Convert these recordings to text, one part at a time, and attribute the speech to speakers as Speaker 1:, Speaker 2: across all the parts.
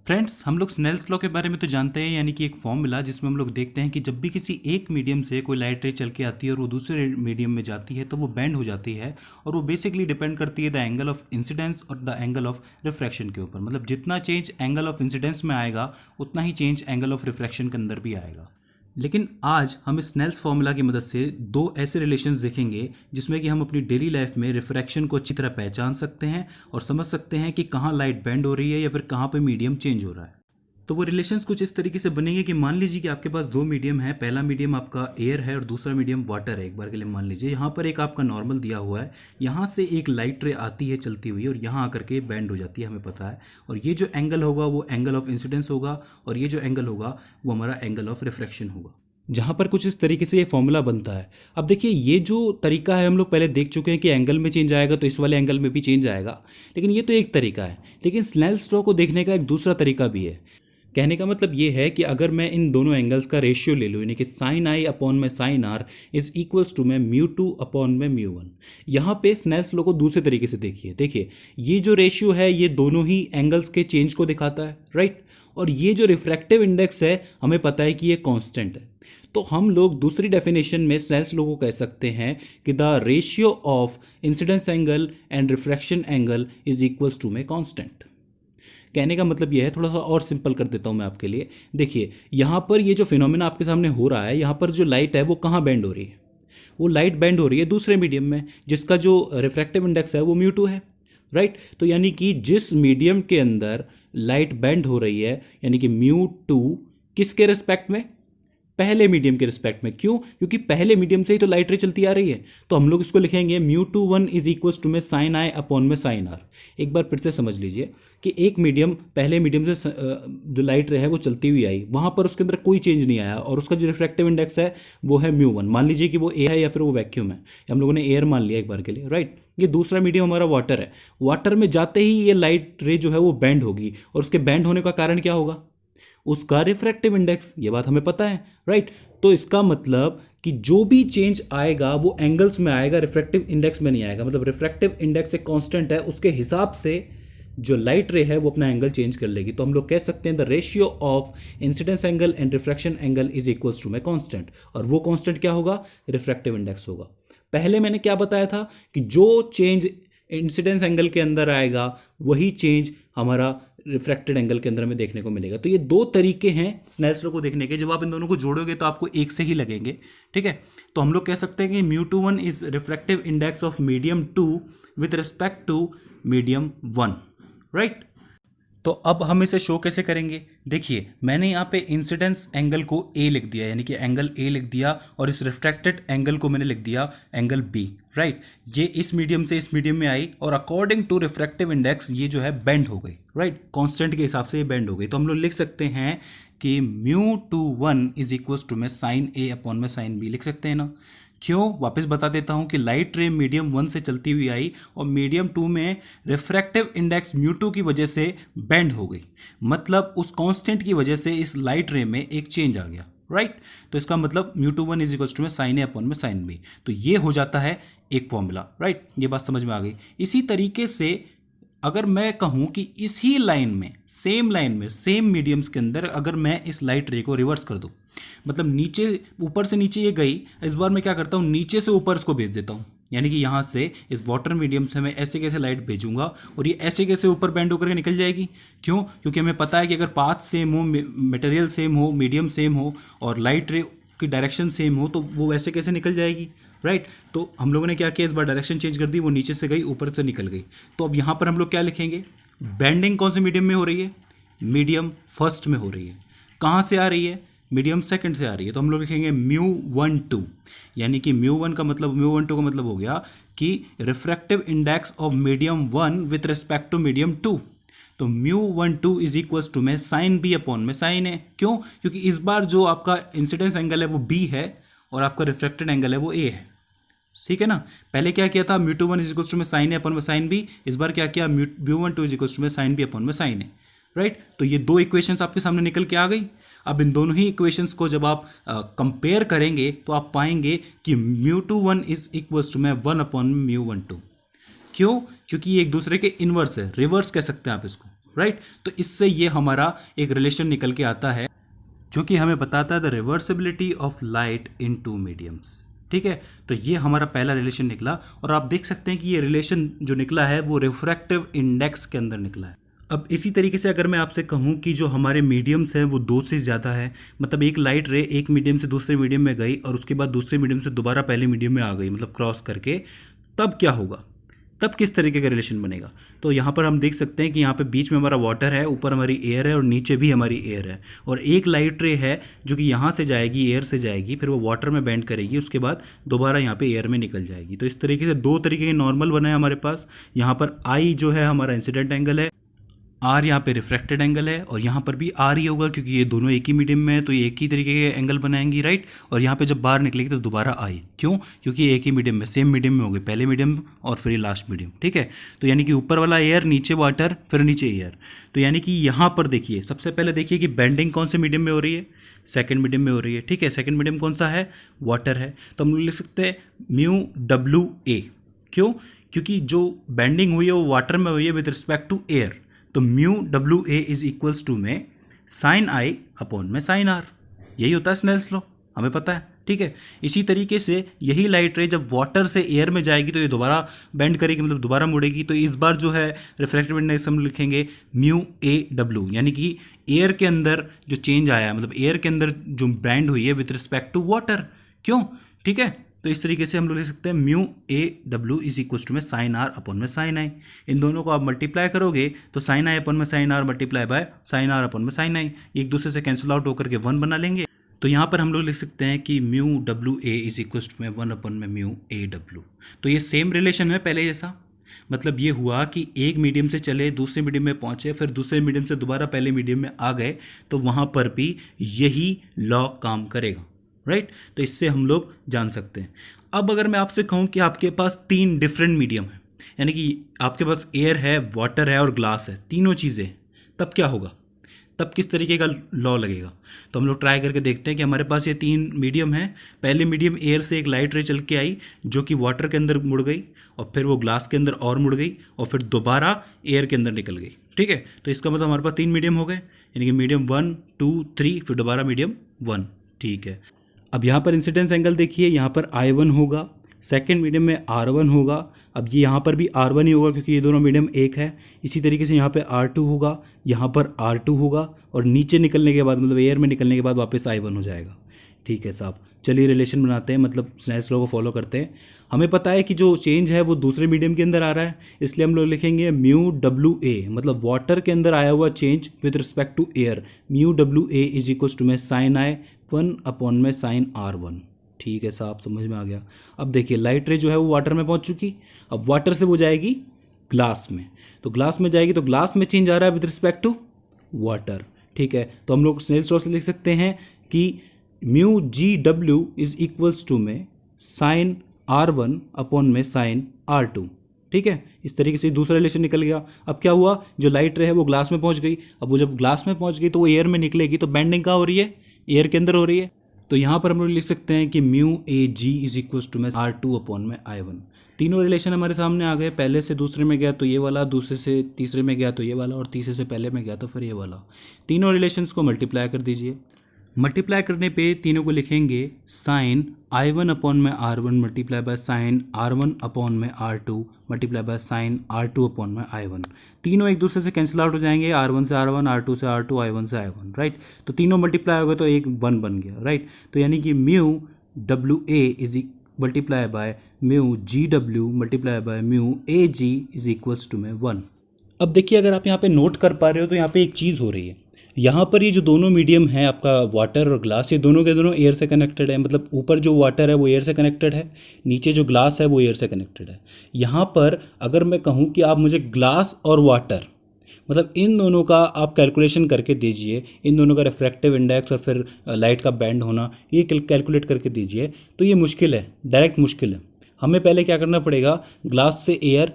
Speaker 1: Friends, हम लोग Snell's law के बारे में तो जानते हैं, यानी कि एक फॉर्मूला जिसमें हम लोग देखते हैं कि जब भी किसी एक मीडियम से कोई लाइट रे चल के आती है और वो दूसरे मीडियम में जाती है तो वो बेंड हो जाती है। और वो बेसिकली डिपेंड करती है द एंगल ऑफ इंसिडेंस और द एंगल ऑफ रिफ्रैक्शन के ऊपर। मतलब जितना चेंज एंगल ऑफ इंसिडेंस में आएगा उतना ही चेंज एंगल ऑफ रिफ्रैक्शन के अंदर भी आएगा। लेकिन आज हम इस स्नेल्स फार्मूला की मदद से दो ऐसे रिलेशंस देखेंगे जिसमें कि हम अपनी डेली लाइफ में रिफ्रैक्शन को अच्छी तरह पहचान सकते हैं और समझ सकते हैं कि कहाँ लाइट बेंड हो रही है या फिर कहाँ पे मीडियम चेंज हो रहा है। तो वो रिलेशंस कुछ इस तरीके से बनेंगे कि मान लीजिए कि आपके पास दो मीडियम है। पहला मीडियम आपका एयर है और दूसरा मीडियम वाटर है। एक बार के लिए मान लीजिए यहाँ पर एक आपका नॉर्मल दिया हुआ है, यहाँ से एक लाइट रे आती है चलती हुई और यहाँ आकर के बैंड हो जाती है, हमें पता है। और ये जो एंगल होगा वो एंगल ऑफ इंसिडेंस होगा और ये जो एंगल होगा वो हमारा एंगल ऑफ रिफ्रैक्शन होगा। जहाँ पर कुछ इस तरीके से ये फॉर्मूला बनता है। अब देखिए, ये जो तरीका है हम लोग पहले देख चुके हैं कि एंगल में चेंज आएगा तो इस वाले एंगल में भी चेंज आएगा, लेकिन ये तो एक तरीका है। लेकिन स्नेल्स लॉ को देखने का एक दूसरा तरीका भी है। कहने का मतलब ये है कि अगर मैं इन दोनों एंगल्स का रेशियो ले लूँ, यानी कि साइन आई अपॉन में sine R is equals to में म्यू टू अपॉन में म्यू वन। यहाँ पे स्नेल्स लॉ को दूसरे तरीके से देखिए ये जो रेशियो है ये दोनों ही एंगल्स के चेंज को दिखाता है, राइट। और ये जो रिफ्रैक्टिव इंडेक्स है हमें पता है कि ये कांस्टेंट है। तो हम लोग दूसरी डेफिनेशन में स्नेल्स लॉ को कह सकते हैं कि the ratio of incidence angle and refraction angle is equals to में कांस्टेंट। कहने का मतलब यह है, थोड़ा सा और सिंपल कर देता हूं मैं आपके लिए। देखिए यहाँ पर ये जो फिनोमेना आपके सामने हो रहा है, यहाँ पर जो लाइट है वो कहाँ बेंड हो रही है? वो लाइट बेंड हो रही है दूसरे मीडियम में जिसका जो रिफ्रैक्टिव इंडेक्स है वो म्यू टू है, राइट। तो यानी कि जिस मीडियम के अंदर लाइट बेंड हो रही है, यानी कि म्यू टू किसके रिस्पेक्ट में? पहले मीडियम के रिस्पेक्ट में। क्यों? क्योंकि पहले मीडियम से ही तो लाइट रे चलती आ रही है। तो हम लोग इसको लिखेंगे mu two one is equals to में साइन आई अपॉन में साइन आर। एक बार फिर से समझ लीजिए कि एक मीडियम, पहले मीडियम से जो लाइट रे है वो चलती हुई आई, वहाँ पर उसके अंदर कोई चेंज नहीं आया और उसका जो रिफ्रैक्टिव इंडेक्स है वो है म्यू वन। मान लीजिए कि वो ए है या फिर वो वैक्यूम है, हम लोगों ने एयर मान लिया एक बार के लिए, राइट। ये दूसरा मीडियम हमारा वाटर है। वाटर में जाते ही ये लाइट रे जो है वो बेंड होगी और उसके बेंड होने का कारण क्या होगा? उसका रिफ्रैक्टिव इंडेक्स। ये बात हमें पता है, राइट। तो इसका मतलब कि जो भी चेंज आएगा वो एंगल्स में आएगा, रिफ्रैक्टिव इंडेक्स में नहीं आएगा। मतलब रिफ्रैक्टिव इंडेक्स एक कांस्टेंट है, उसके हिसाब से जो लाइट रे है वो अपना एंगल चेंज कर लेगी। तो हम लोग कह सकते हैं the ratio of incidence angle and refraction angle is equals to में कांस्टेंट। और वो कांस्टेंट क्या होगा? रिफ्रैक्टिव इंडेक्स होगा। पहले मैंने क्या बताया था कि जो चेंज इंसिडेंस एंगल के अंदर आएगा वही चेंज हमारा रिफ्रैक्टेड एंगल के अंदर में देखने को मिलेगा। तो ये दो तरीके हैं स्नेल्स लॉ को देखने के। जब आप इन दोनों को जोड़ोगे तो आपको एक से ही लगेंगे, ठीक है। तो हम लोग कह सकते हैं कि mu two one is refractive index of medium two with respect to medium one, right. तो अब हम इसे शो कैसे करेंगे? देखिए, मैंने यहाँ पे इंसिडेंस एंगल को ए लिख दिया, यानी कि एंगल ए लिख दिया, और इस रिफ्रैक्टेड एंगल को मैंने लिख दिया एंगल बी, राइट। ये इस मीडियम से इस मीडियम में आई और अकॉर्डिंग टू रिफ्रैक्टिव इंडेक्स ये जो है बेंड हो गई, राइट। कांस्टेंट के हिसाब से ये बेंड हो गई। तो हम लोग लिख सकते हैं कि mu two one is equals to में साइन ए अपॉन में साइन बी लिख सकते हैं ना। क्यों? वापस बता देता हूं कि लाइट रे मीडियम वन से चलती हुई आई और मीडियम टू में रिफ्रैक्टिव इंडेक्स म्यू टू की वजह से बेंड हो गई। मतलब उस कांस्टेंट की वजह से इस लाइट रे में एक चेंज आ गया, राइट। तो इसका मतलब mu two one is equals to में साइन ए अपॉन में साइन बी। तो ये हो जाता है एक फॉर्मूला, राइट। ये बात समझ में आ गई। इसी तरीके से अगर मैं कहूं कि इसी लाइन में, सेम लाइन में, सेम मीडियम्स के अंदर अगर मैं इस लाइट रे को रिवर्स कर दूं, मतलब नीचे, ऊपर से नीचे ये गई, इस बार मैं क्या करता हूँ नीचे से ऊपर इसको भेज देता हूँ। यानी कि यहाँ से इस वाटर मीडियम से मैं ऐसे कैसे लाइट भेजूंगा और ये ऐसे कैसे ऊपर बेंड होकर के निकल जाएगी। क्यों? क्योंकि हमें पता है कि अगर पाथ सेम हो, मटेरियल सेम हो, मीडियम सेम हो और लाइट रे की डायरेक्शन सेम हो तो वो वैसे कैसे निकल जाएगी, राइट। तो हम लोगों ने क्या किया, इस बार डायरेक्शन चेंज कर दी, वो नीचे से गई ऊपर से निकल गई। तो अब यहाँ पर हम लोग क्या लिखेंगे? बेंडिंग कौन से मीडियम में हो रही है? मीडियम फर्स्ट में हो रही है। कहाँ से आ रही है? मीडियम सेकंड से आ रही है। तो हम लोग लिखेंगे म्यू वन टू, यानी कि म्यू वन का मतलब, म्यू वन टू का मतलब हो गया कि refractive index of medium one with respect to medium two. तो mu one two is equals to में साइन बी अपॉन में साइन है। क्यों? क्योंकि इस बार जो आपका इंसिडेंस एंगल है वो बी है और आपका रिफ्रैक्टेड एंगल है वो ए है, ठीक है ना। पहले क्या किया था? Mu two one is equals to में साइन ए अपॉन में साइन बी। इस बार क्या किया? Mu one two is equals to में साइन बी अपॉन में साइन है, राइट। तो ये दो इक्वेशंस आपके सामने निकल के आ गई। अब इन दोनों ही इक्वेशंस को जब आप कंपेयर करेंगे तो आप पाएंगे कि mu two one is equals to में one upon mu one two. क्यों? क्योंकि ये एक दूसरे के इनवर्स है, रिवर्स कह सकते हैं आप इसको, राइट। तो इससे ये हमारा एक रिलेशन निकल के आता है जो कि हमें बताता है the reversibility of light in two mediums. ठीक है, तो ये हमारा पहला रिलेशन निकला और आप देख सकते हैं कि ये रिलेशन जो निकला है वो रिफ्रैक्टिव इंडेक्स के अंदर निकला है। अब इसी तरीके से अगर मैं आपसे कहूँ कि जो हमारे मीडियम्स हैं वो 2 से ज़्यादा है, मतलब एक लाइट रे एक मीडियम से दूसरे मीडियम में गई और उसके बाद दूसरे मीडियम से दोबारा पहले मीडियम में आ गई, मतलब क्रॉस करके, तब क्या होगा, तब किस तरीके का रिलेशन बनेगा। तो यहाँ पर हम देख सकते हैं कि यहाँ पे बीच में हमारा वाटर है, ऊपर हमारी एयर है और नीचे भी हमारी एयर है, और एक लाइट रे है जो कि यहाँ से जाएगी, एयर से जाएगी, फिर वो वाटर में बेंड करेगी, उसके बाद दोबारा यहाँ पे एयर में निकल जाएगी। तो इस तरीके से 2 तरीके के नॉर्मल बने हैं हमारे पास। यहाँ पर आई जो है हमारा इंसिडेंट एंगल है, आर यहाँ पे रिफ्रैक्टेड एंगल है, और यहाँ पर भी आर ही होगा क्योंकि ये दोनों एक ही मीडियम में है तो ये एक ही तरीके के एंगल बनाएंगी, राइट। और यहाँ पे जब बाहर निकलेगी तो दोबारा आई, क्यों, क्योंकि ये एक ही मीडियम में, सेम मीडियम में हो गए, पहले मीडियम और फिर ये लास्ट मीडियम। ठीक है, तो यानी कि ऊपर वाला एयर, नीचे वाटर, फिर नीचे एयर। तो यानी कि यहाँ पर देखिए, सबसे पहले देखिए कि बेंडिंग कौन से मीडियम में हो रही है, सेकेंड मीडियम में हो रही है। ठीक है, सेकेंड मीडियम कौन सा है, वाटर है, तो हम लोग लिख सकते हैं म्यू डब्ल्यू ए। क्यों, क्योंकि जो बेंडिंग हुई है वो वाटर में हुई है विद रिस्पेक्ट टू एयर, तो mu W A is equals to में साइन आई अपॉन में साइन आर। यही होता है स्नेल्स लॉ, हमें पता है। ठीक है, इसी तरीके से यही लाइट रे जब वाटर से एयर में जाएगी तो ये दोबारा बेंड करेगी, मतलब दोबारा मुड़ेगी, तो इस बार जो है रिफ्रैक्टिव इंडेक्स हम लिखेंगे म्यू ए डब्ल्यू, यानी कि एयर के अंदर जो चेंज आया है, मतलब एयर के अंदर जो बेंड हुई है विथ रिस्पेक्ट टू वाटर। क्यों, ठीक है, तो इस तरीके से हम लोग लिख सकते हैं mu A W is equal to में साइन आर अपॉन में साइन आई। इन दोनों को आप मल्टीप्लाई करोगे तो साइन आई अपॉन में sine R multiply by sine R upon में साइन आई, एक दूसरे से कैंसिल आउट होकर के 1 बना लेंगे। तो यहाँ पर हम लोग लिख सकते हैं कि mu W A is equal to में 1 अपॉन में म्यू ए डब्ल्यू। तो ये सेम रिलेशन है पहले जैसा, मतलब ये हुआ कि एक मीडियम से चले दूसरे मीडियम में पहुँचे, फिर दूसरे मीडियम से दोबारा पहले मीडियम में आ गए, तो वहाँ पर भी यही लॉ काम करेगा, राइट। तो इससे हम लोग जान सकते हैं। अब अगर मैं आपसे कहूँ कि आपके पास 3 डिफरेंट मीडियम है, यानी कि आपके पास एयर है, वाटर है और ग्लास है, तीनों चीज़ें, तब क्या होगा, तब किस तरीके का लॉ लगेगा। तो हम लोग ट्राई करके देखते हैं कि हमारे पास ये 3 मीडियम है। पहले मीडियम एयर से एक लाइट रे चल के आई जो कि वाटर के अंदर मुड़ गई, और फिर वो ग्लास के अंदर और मुड़ गई, और फिर दोबारा एयर के अंदर निकल गई। ठीक है, तो इसका मतलब हमारे पास 3 मीडियम हो गए, यानी कि मीडियम 1, 2, 3, फिर दोबारा मीडियम 1। ठीक है, अब यहाँ पर इंसिडेंस एंगल देखिए, यहाँ पर I1 होगा, सेकेंड मीडियम में R1 होगा। अब ये यहाँ पर भी R1 ही होगा क्योंकि ये दोनों मीडियम एक है। इसी तरीके से यहाँ पे R2 होगा, यहाँ पर R2 होगा, और नीचे निकलने के बाद, मतलब एयर में निकलने के बाद वापस I1 हो जाएगा। ठीक है साहब, चलिए रिलेशन बनाते हैं, मतलब स्नेल्स लॉ को फॉलो करते हैं। हमें पता है कि जो चेंज है वो दूसरे मीडियम के अंदर आ रहा है, इसलिए हम लोग लिखेंगे म्यू डब्ल्यू ए, मतलब वाटर के अंदर आया हुआ change with respect to air, mu W A is equal to में साइन आई 1 अपॉन में साइन R1। ठीक है साहब, समझ में आ गया। अब देखिए लाइट रे जो है वो वाटर में पहुंच चुकी, अब वाटर से वो जाएगी ग्लास में, तो ग्लास में जाएगी तो ग्लास में चेंज आ रहा है विद रिस्पेक्ट टू वाटर। ठीक है, तो हम लोग स्नेल्स लॉ से लिख सकते हैं कि mu G W is equals to में साइन R1 अपॉन में साइन R2। ठीक है, इस तरीके से दूसरा रिलेशन निकल गया। अब क्या हुआ, जो लाइट रे है वो ग्लास में पहुंच गई, अब वो जब ग्लास में पहुंच गई तो वो एयर में निकलेगी, तो बेंडिंग कहाँ हो रही है, एयर के अंदर हो रही है। तो यहाँ पर हम लोग लिख सकते हैं कि mu A G is equal to में R2 अपॉन में I1। तीनों रिलेशन हमारे सामने आ गए, पहले से दूसरे में गया तो ये वाला, दूसरे से तीसरे में गया तो ये वाला, और तीसरे से पहले में गया तो फिर ये वाला। तीनों रिलेशंस को मल्टीप्लाई कर दीजिए। मल्टीप्लाई करने पे तीनों को लिखेंगे साइन I1 अपॉन में R1 multiply by sign R1 upon में R2 multiply by sign R2 upon में I1। तीनों एक दूसरे से कैंसिल आउट हो जाएंगे, R1 से R1, R2 से R2, I1 से I1, राइट। तो तीनों मल्टीप्लाई हो गए तो एक 1 बन गया, राइट। तो यानी कि mu W A is multiply by mu G W multiply by mu A G is equals to में 1। अब देखिए, अगर आप यहाँ पे नोट कर पा रहे हो तो यहाँ पे एक चीज़ हो रही है, यहाँ पर ये जो दोनों मीडियम है आपका वाटर और ग्लास, ये दोनों के दोनों एयर से कनेक्टेड है, मतलब ऊपर जो वाटर है वो एयर से कनेक्टेड है, नीचे जो ग्लास है वो एयर से कनेक्टेड है। यहाँ पर अगर मैं कहूँ कि आप मुझे ग्लास और वाटर, मतलब इन दोनों का आप कैलकुलेशन करके दीजिए, इन दोनों का रिफ्रैक्टिव इंडेक्स और फिर लाइट का बैंड होना, ये कैलकुलेट करके दीजिए, तो ये मुश्किल है, डायरेक्ट मुश्किल है। हमें पहले क्या करना पड़ेगा, ग्लास से एयर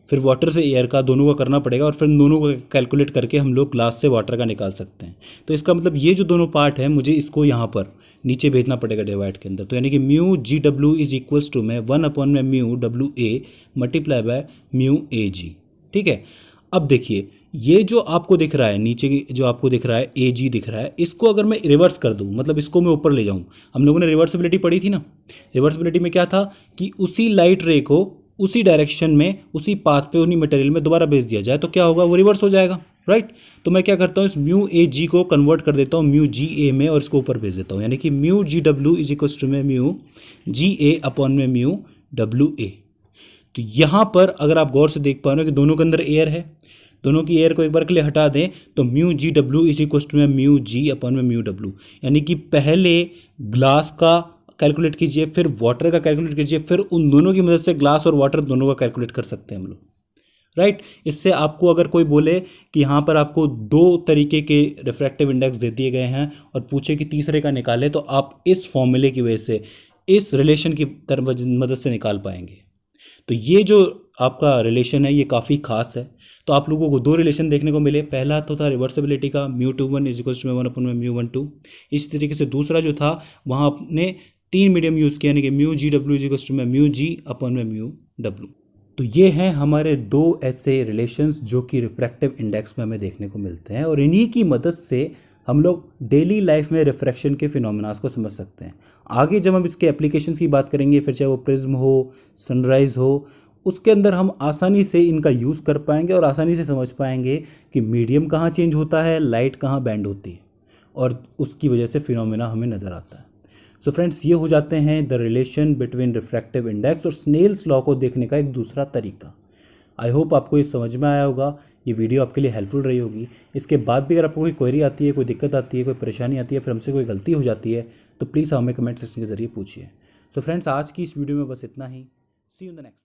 Speaker 1: फिर वाटर से एयर का दोनों का करना पड़ेगा, और फिर दोनों को कैलकुलेट करके हम लोग ग्लास से वाटर का निकाल सकते हैं। तो इसका मतलब ये जो दोनों पार्ट है मुझे इसको यहाँ पर नीचे भेजना पड़ेगा डिवाइड के अंदर। तो यानी कि mu G W is equals to में 1 अपॉन में mu W A multiply by mu A G. ठीक है, अब देखिए ये जो आपको दिख रहा है नीचे की, जो आपको दिख रहा है ए जी दिख रहा है, इसको अगर मैं रिवर्स कर दूं, मतलब इसको मैं ऊपर ले जाऊं, हम लोगों ने रिवर्सिबिलिटी पढ़ी थी ना। रिवर्सिबिलिटी में क्या था कि उसी लाइट रे को उसी डायरेक्शन में, उसी पाथ पे, उन्हीं मटेरियल में दोबारा भेज दिया जाए तो क्या होगा, वो रिवर्स हो जाएगा, राइट। तो मैं क्या करता हूँ, इस म्यू ए जी को कन्वर्ट कर देता हूँ म्यू जी ए में और इसको ऊपर भेज देता हूँ, यानी कि mu G W is equal to में म्यू जी ए अपॉन में म्यू डब्ल्यू ए। तो यहाँ पर अगर आप गौर से देख पा रहे हो कि दोनों के अंदर एयर है, दोनों की एयर को एक बार के लिए हटा दें तो mu G W is equal to में म्यू जी अपॉन में म्यू डब्ल्यू, यानी कि पहले ग्लास का कैलकुलेट कीजिए, फिर वाटर का कैलकुलेट कीजिए, फिर उन दोनों की मदद से ग्लास और वाटर दोनों का कैलकुलेट कर सकते हैं हम लोग, राइट। इससे आपको अगर कोई बोले कि यहाँ पर आपको दो तरीके के रिफ्रैक्टिव इंडेक्स दे दिए गए हैं और पूछे कि तीसरे का निकाले, तो आप इस फॉर्मूले की वजह से, इस रिलेशन की मदद से निकाल पाएंगे। तो ये जो आपका रिलेशन है ये काफ़ी खास है। तो आप लोगों को दो रिलेशन देखने को मिले, पहला तो था रिवर्सिबिलिटी का mu two one is equal to one upon में म्यू वन टू। इस तरीके से दूसरा जो था वहाँ आपने तीन मीडियम यूज़ किया, यानी कि mu G W is equal to में म्यू जी अपन में म्यू डब्ल्यू। तो ये हैं हमारे दो ऐसे रिलेशंस जो कि रिफ्रैक्टिव इंडेक्स में हमें देखने को मिलते हैं, और इन्हीं की मदद से हम लोग डेली लाइफ में रिफ्रैक्शन के फिनोमेनास को समझ सकते हैं। आगे जब हम इसके एप्लीकेशंस की बात करेंगे, फिर चाहे वो प्रिज्म हो, सनराइज़ हो, उसके अंदर हम आसानी से इनका यूज़ कर पाएंगे और आसानी से समझ पाएंगे कि मीडियम कहाँ चेंज होता है, लाइट कहाँ बैंड होती है, और उसकी वजह से फिनोमेना हमें नज़र आता है। सो फ्रेंड्स, ये हो जाते हैं the relation between refractive index और स्नेल्स लॉ को देखने का एक दूसरा तरीका। आई होप आपको ये समझ में आया होगा, ये वीडियो आपके लिए हेल्पफुल रही होगी। इसके बाद भी अगर आपको कोई क्वेरी आती है, कोई दिक्कत आती है, कोई परेशानी आती है, फिर हमसे कोई गलती हो जाती है, तो प्लीज़ हमें कमेंट सेक्शन के ज़रिए पूछिए। सो फ्रेंड्स, आज की इस वीडियो में बस इतना ही। सी यू इन द नेक्स्ट।